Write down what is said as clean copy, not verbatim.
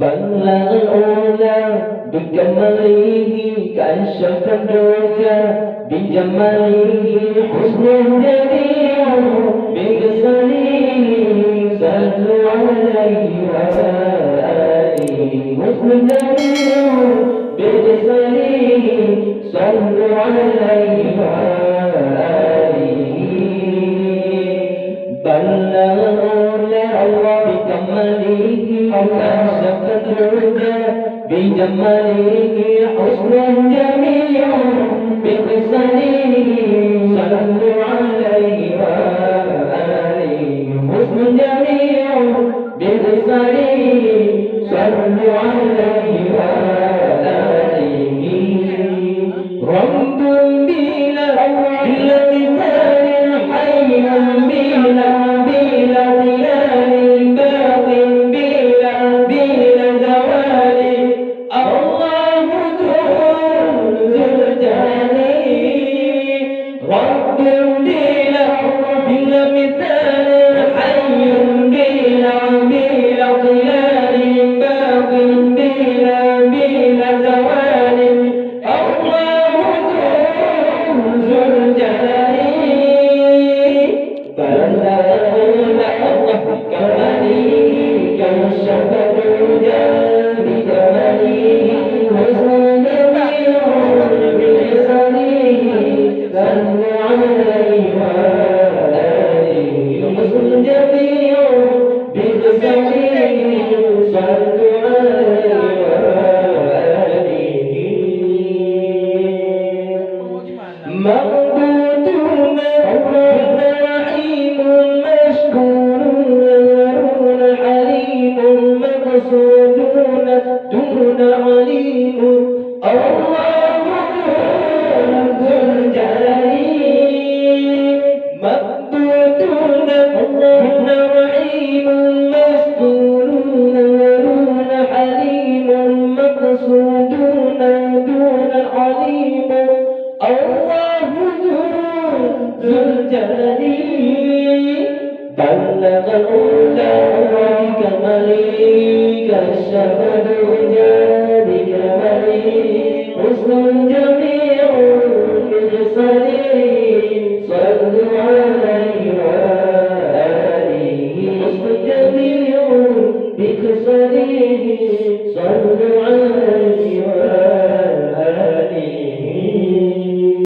بلغ الأولى بكماله كشف الدجى بجماله حسن جميع بقصره صلوا عليه وآله حسن جميع بقصره صلوا عليه وآله بلغ الأولى بكماله كشف الدجى بجماله حسن جميع بقصره صلوا عليه وآله حسن جميع بقصره صلوا عليه وآله رب بلا مثال حي بلا ظلال باق بلا زوال الله ذو الجلال رب بلا مثال حي بلا ظلال باق بلا زوال الله ذو الجلال بلغ الله كماله كشف الدجى بجماله حسن جميع بلسانه صلوا عليه وآله حسن جميع بلسانه صلوا عليه وآله مغبوطون رحيم مشكورون حليم مقصودون دون عليم الله ذو الجلال مغبوطون رحيم مشكورون حليم مقصودون دون عليم الله ذو الجلال بلغ الأولى بكماله كشف